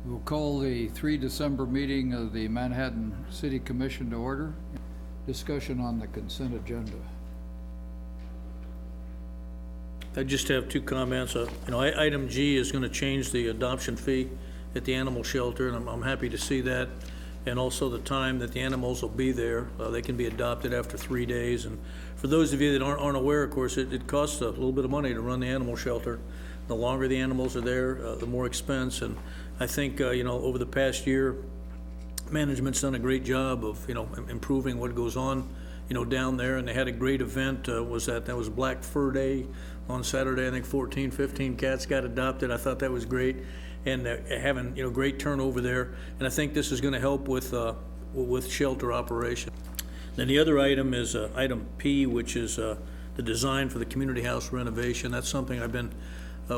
We'll call the 3 December meeting of the Manhattan City Commission to order. Discussion on the consent agenda. I just have two comments. Item G is going to change the adoption fee at the animal shelter, and I'm happy to see that. And also the time that the animals will be there. They can be adopted after 3 days. And for those of you that aren't aware, of course, it costs a little bit of money to run the animal shelter. The longer the animals are there, the more expense. And I think, over the past year, management's done a great job of, improving what goes on, down there. And they had a great event. That was Black Fur Day on Saturday. I think 14, 15 cats got adopted. I thought that was great. And having, great turnover there. And I think this is going to help with shelter operation. Then the other item is item P, which is the design for the community house renovation. That's something I've been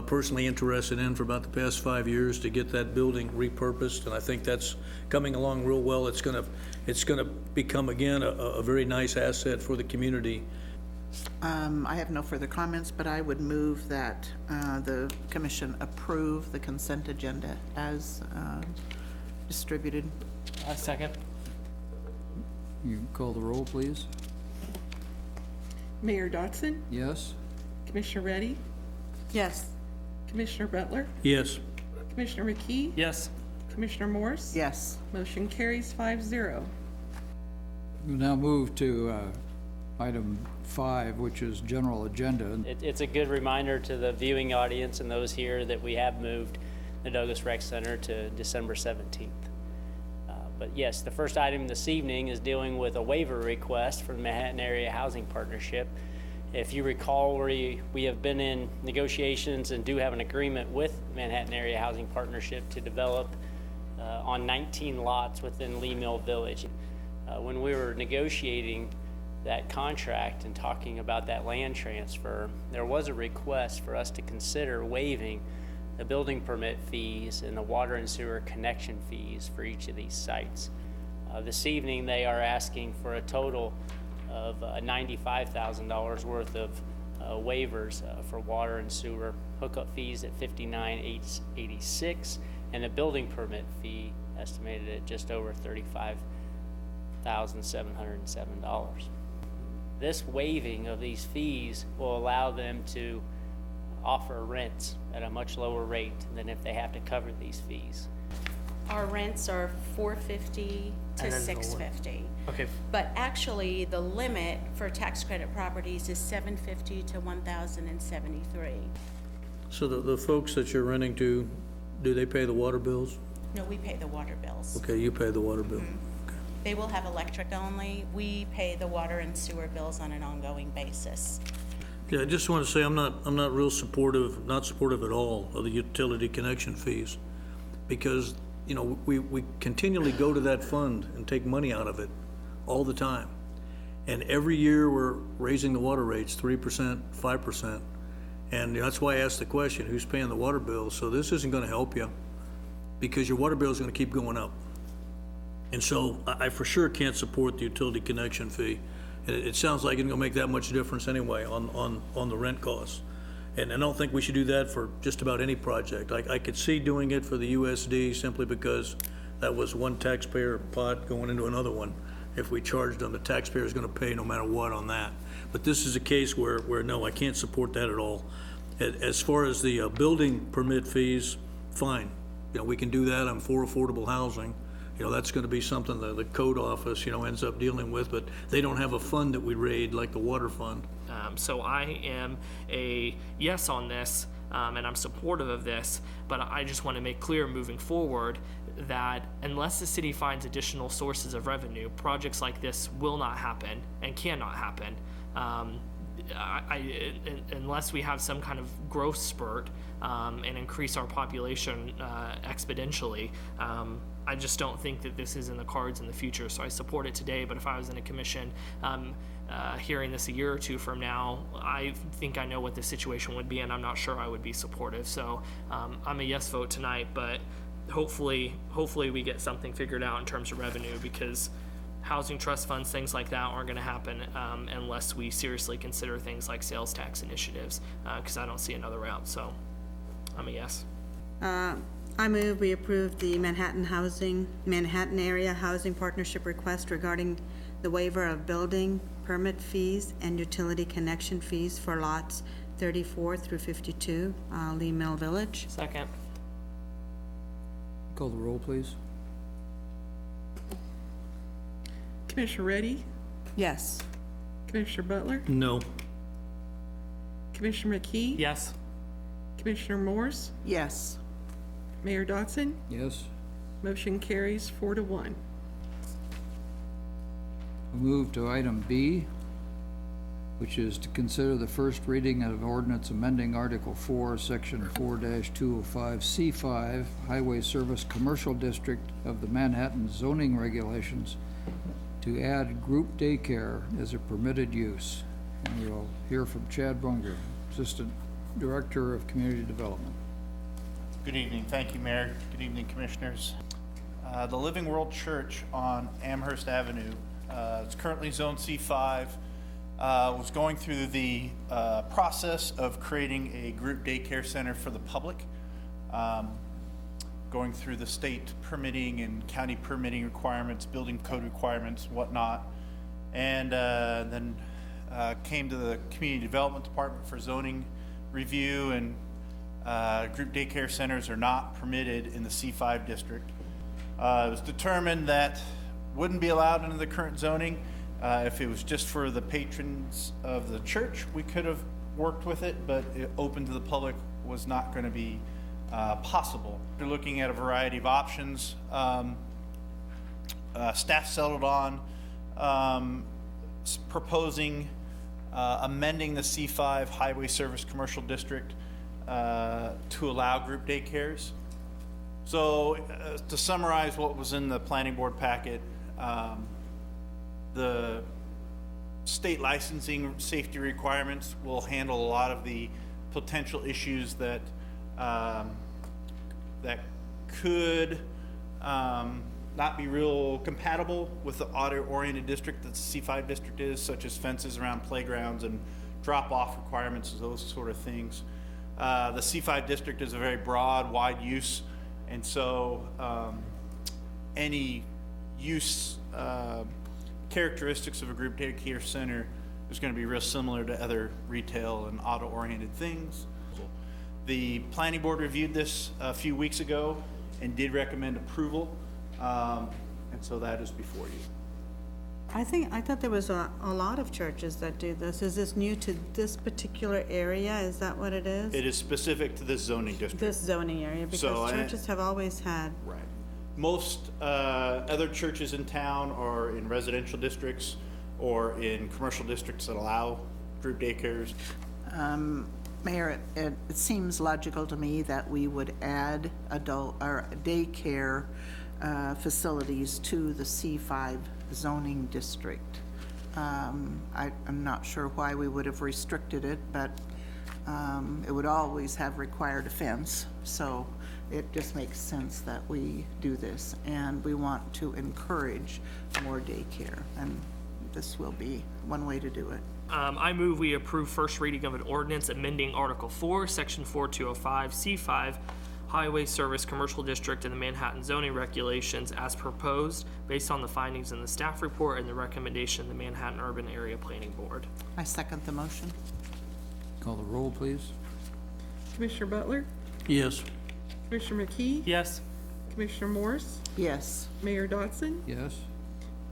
personally interested in for about the past 5 years to get that building repurposed, and I think that's coming along real well. It's gonna become again a very nice asset for the community. I have no further comments, but I would move that the commission approve the consent agenda as distributed. Second. You call the roll, please. Mayor Dodson, Yes? Commissioner Reddy, Yes. Commissioner Butler, Yes. Commissioner McKee, Yes. Commissioner Morse. Yes. Motion carries 5-0. We'll now move to item 5, which is general agenda. It's a good reminder to the viewing audience and those here that we have moved the Douglas Rec Center to December 17th. But yes, the first item this evening is dealing with a waiver request from the Manhattan Area Housing Partnership. If you recall, we have been in negotiations and do have an agreement with Manhattan Area Housing Partnership to develop on 19 lots within Lee Mill Village. When we were negotiating that contract and talking about that land transfer, there was a request for us to consider waiving the building permit fees and the water and sewer connection fees for each of these sites. This evening, they are asking for a total of $95,000 worth of waivers for water and sewer hookup fees at $59,886, and a building permit fee estimated at just over $35,707. This waiving of these fees will allow them to offer rents at a much lower rate than if they have to cover these fees. Our rents are $450 to $650. Okay. But actually, the limit for tax credit properties is $750 to $1,073. So the folks that you're renting to, do they pay the water bills? No, we pay the water bills. Okay, you pay the water bill. They will have electric only. We pay the water and sewer bills on an ongoing basis. Yeah, I just want to say I'm not not supportive at all of the utility connection fees, because we continually go to that fund and take money out of it all the time, and every year we're raising the water rates 3%, 5%, and that's why I asked the question: who's paying the water bill? So this isn't going to help you, because your water bill is going to keep going up, and so I for sure can't support the utility connection fee. It sounds like it's going to make that much difference anyway on the rent costs. And I don't think we should do that for just about any project. I could see doing it for the USD simply because that was one taxpayer pot going into another one. If we charged them, the taxpayer is going to pay no matter what on that. But this is a case where no, I can't support that at all. As far as the building permit fees, fine. We can do that. I'm for affordable housing. That's going to be something that the code office, ends up dealing with, but they don't have a fund that we raid like the water fund. So I am a yes on this, and I'm supportive of this, but I just want to make clear moving forward that unless the city finds additional sources of revenue, projects like this will not happen and cannot happen. Unless we have some kind of growth spurt and increase our population exponentially, I just don't think that this is in the cards in the future. So I support it today, but if I was in a commission hearing this a year or two from now, I think I know what the situation would be, and I'm not sure I would be supportive. So I'm a yes vote tonight, but hopefully we get something figured out in terms of revenue, because housing trust funds, things like that aren't going to happen unless we seriously consider things like sales tax initiatives, because I don't see another route. So I'm a yes. I move we approve the Manhattan Area Housing Partnership request regarding the waiver of building permit fees and utility connection fees for lots 34 through 52, Lee Mill Village. Second. Call the roll, please. Commissioner Reddy, Yes. Commissioner Butler, No. Commissioner McKee. Yes. Commissioner Morse, Yes. Mayor Dotson. Yes. Motion carries 4-1. We'll move to item B, which is to consider the first reading of ordinance amending Article 4, Section 4-205C5, Highway Service Commercial District of the Manhattan zoning regulations to add group daycare as a permitted use. And we'll hear from Chad Bunger, Assistant Director of Community Development. Good evening. Thank you, Mayor. Good evening, Commissioners. The Living World Church on Amherst Avenue, it's currently Zone C5, was going through the process of creating a group daycare center for the public, going through the state permitting and county permitting requirements, building code requirements, whatnot, and then came to the Community Development Department for zoning review, and group daycare centers are not permitted in the C5 district. It was determined that wouldn't be allowed under the current zoning. If it was just for the patrons of the church, we could have worked with it, but it open to the public was not going to be possible. They're looking at a variety of options. Staff settled on proposing amending the C5 Highway Service Commercial District to allow group daycares. So to summarize what was in the planning board packet, the state licensing safety requirements will handle a lot of the potential issues that that could not be real compatible with the audit-oriented district that the C5 district is, such as fences around playgrounds and drop-off requirements, those sort of things. The C5 district is a very broad, wide use, and so any use characteristics of a group daycare center is going to be real similar to other retail and auto-oriented things. The planning board reviewed this a few weeks ago and did recommend approval, and so that is before you. I thought there was a lot of churches that do this. Is this new to this particular area? Is that what it is? It is specific to this zoning district. This zoning area, because churches have always had. Right. Most other churches in town are in residential districts or in commercial districts that allow group daycares. Mayor, it seems logical to me that we would add adult or daycare facilities to the C5 zoning district. I'm not sure why we would have restricted it, but it would always have required a fence, so it just makes sense that we do this, and we want to encourage more daycare, and this will be one way to do it. I move we approve first reading of an ordinance amending Article 4, Section 4205C5, Highway Service Commercial District in the Manhattan zoning regulations as proposed, based on the findings in the staff report and the recommendation of the Manhattan Urban Area Planning Board. I second the motion. Call the roll, please. Commissioner Butler, Yes. Commissioner McKee, Yes. Commissioner Morse, Yes. Mayor Dotson, Yes.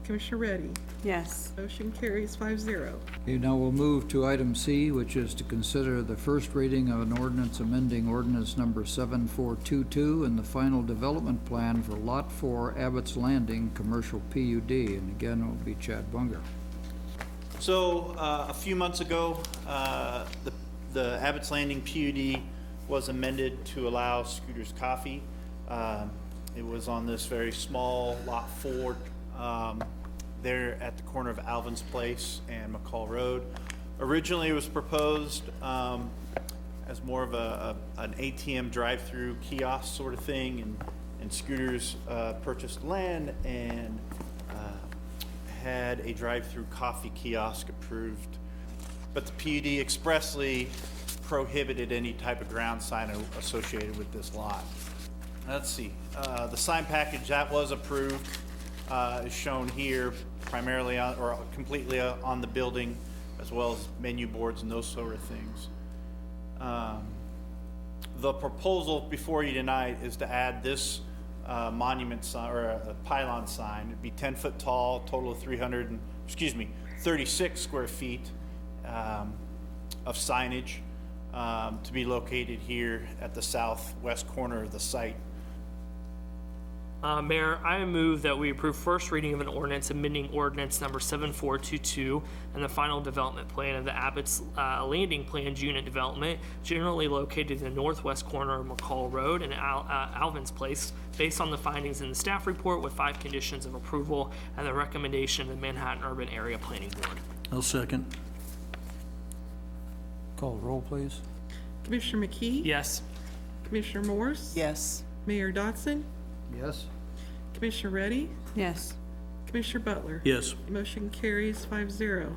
Commissioner Reddy. Yes. Motion carries 5-0. Okay, now we'll move to item C, which is to consider the first reading of an ordinance amending ordinance number 7422 and the final development plan for Lot 4 Abbott's Landing Commercial PUD. And again, it will be Chad Bunger. So a few months ago, the Abbott's Landing PUD was amended to allow Scooter's Coffee. It was on this very small Lot 4 there at the corner of Alvin's Place and McCall Road. Originally, it was proposed as more of an ATM drive-through kiosk sort of thing, and Scooter's purchased land and had a drive-through coffee kiosk approved. But the PUD expressly prohibited any type of ground sign associated with this lot. let's see, the sign package that was approved is shown here primarily on, or completely on the building, as well as menu boards and those sort of things. The proposal before you tonight is to add this monument sign, or a pylon sign. It'd be 10 foot tall, total of 36 square feet of signage to be located here at the southwest corner of the site. Mayor, I move that we approve first reading of an ordinance amending ordinance number 7422 and the final development plan of the Abbott's Landing Planned Unit Development, generally located in the northwest corner of McCall Road and Alvin's Place, based on the findings in the staff report with 5 conditions of approval and the recommendation of the Manhattan Urban Area Planning Board. I'll second. Call the roll, please. Commissioner McKee? Yes. Commissioner Morse? Yes. Mayor Dotson? Yes? Commissioner Reddy? Yes. Commissioner Butler? Yes. Motion carries 5-0.